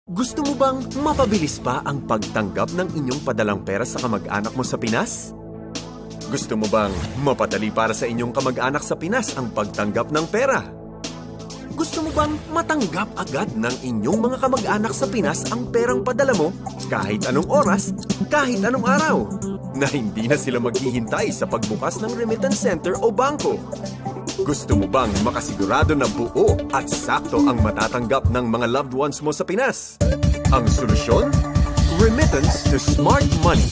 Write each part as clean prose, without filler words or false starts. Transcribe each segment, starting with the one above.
Gusto mo bang mapabilis pa ang pagtanggap ng inyong padalang pera sa kamag-anak mo sa Pinas? Gusto mo bang mapadali para sa inyong kamag-anak sa Pinas ang pagtanggap ng pera? Gusto mo bang matanggap agad ng inyong mga kamag-anak sa Pinas ang perang padala mo kahit anong oras, kahit anong araw, na hindi na sila maghihintay sa pagbukas ng remittance center o bangko? Gusto mo bang makasigurado na buo at sakto ang matatanggap ng mga loved ones mo sa Pinas? Ang solusyon? Remittance to Smart Money.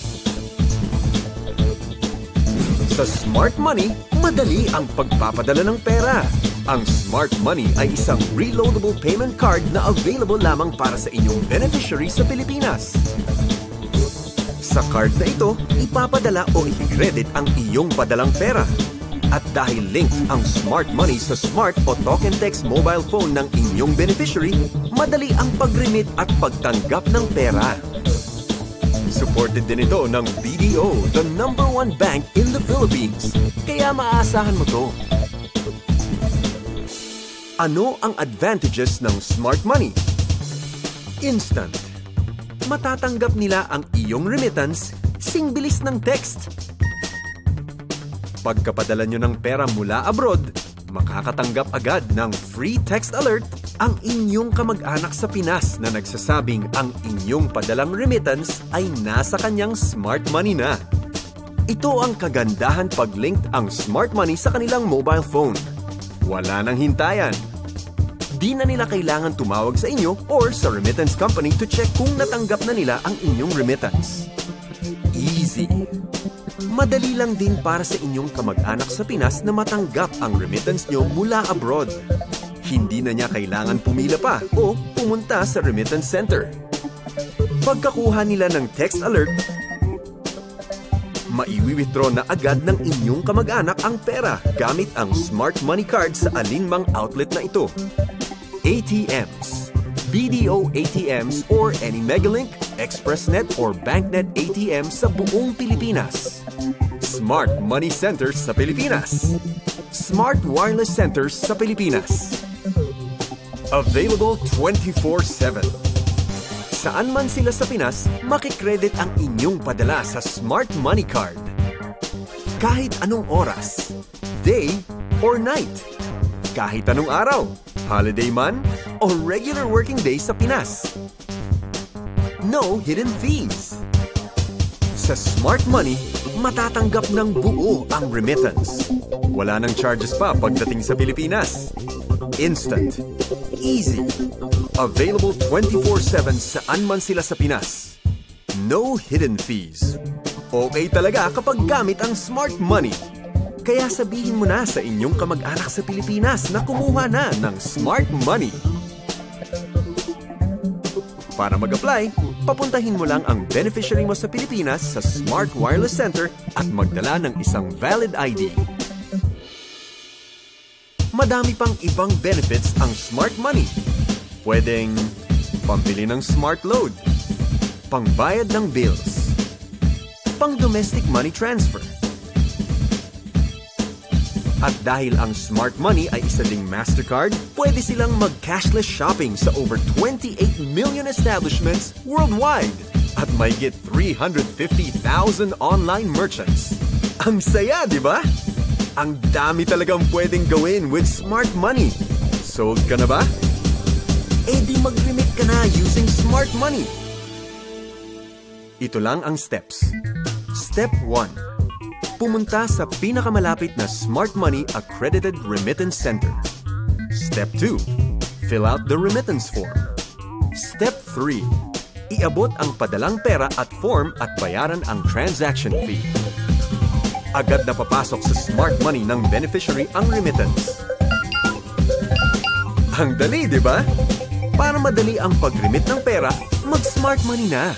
Sa Smart Money, madali ang pagpapadala ng pera. Ang Smart Money ay isang reloadable payment card na available lamang para sa inyong beneficiary sa Pilipinas. Sa card na ito, ipapadala o i-credit ang iyong padalang pera. At dahil linked ang Smart Money sa smart o talk and text mobile phone ng inyong beneficiary, madali ang pag-remit at pagtanggap ng pera. Supported din ito ng BDO, the #1 bank in the Philippines. Kaya maaasahan mo to. Ano ang advantages ng Smart Money? Instant. Matatanggap nila ang iyong remittance sing bilis ng text. Pagkapadala nyo ng pera mula abroad, makakatanggap agad ng free text alert ang inyong kamag-anak sa Pinas na nagsasabing ang inyong padalang remittance ay nasa kanyang Smart Money na. Ito ang kagandahan pag-linked ang Smart Money sa kanilang mobile phone. Wala nang hintayan. Di na nila kailangan tumawag sa inyo or sa remittance company to check kung natanggap na nila ang inyong remittance. Easy. Madali lang din para sa inyong kamag-anak sa Pinas na matanggap ang remittance nyo mula abroad. Hindi na niya kailangan pumila pa o pumunta sa remittance center. Pagkakuha nila ng text alert, maiwi-withdraw na agad ng inyong kamag-anak ang pera gamit ang Smart Money card sa alinmang outlet na ito. ATMs, BDO ATMs or any Megalink, Expressnet or BankNet ATM sa buong Pilipinas. Smart Money Centers sa Pilipinas. Smart Wireless Centers sa Pilipinas. Available 24/7. Saan man sila sa Pinas, makikredit ang inyong padala sa Smart Money Card. Kahit anong oras, day or night. Kahit anong araw, holiday man o regular working day sa Pinas. No hidden fees. Sa Smart Money, matatanggap ng buo ang remittance. Wala nang charges pa pagdating sa Pilipinas. Instant. Easy. Available 24/7 saan man sila sa Pinas. No hidden fees. Okay talaga kapag gamit ang Smart Money. Kaya sabihin mo na sa inyong kamag-anak sa Pilipinas na kumuha na ng Smart Money. Para mag-apply, papuntahin mo lang ang beneficiary mo sa Pilipinas sa Smart Wireless Center at magdala ng isang valid ID. Madami pang ibang benefits ang Smart Money. Pwedeng pambili ng smart load, pangbayad ng bills, pang-domestic money transfer. At dahil ang Smart Money ay isa ding MasterCard, pwede silang mag-cashless shopping sa over 28 million establishments worldwide at may get 350,000 online merchants. Ang saya, di ba? Ang dami talagang pwedeng gawin with Smart Money. Sold ka na ba? Eh di mag-remit ka na using Smart Money. Ito lang ang steps. Step 1. Pumunta sa pinakamalapit na Smart Money Accredited Remittance Center. Step 2. Fill out the remittance form. Step 3. Iabot ang padalang pera at form at bayaran ang transaction fee. Agad na papasok sa Smart Money ng beneficiary ang remittance. Ang dali, di ba? Para madali ang pag-remit ng pera, mag-Smart Money na.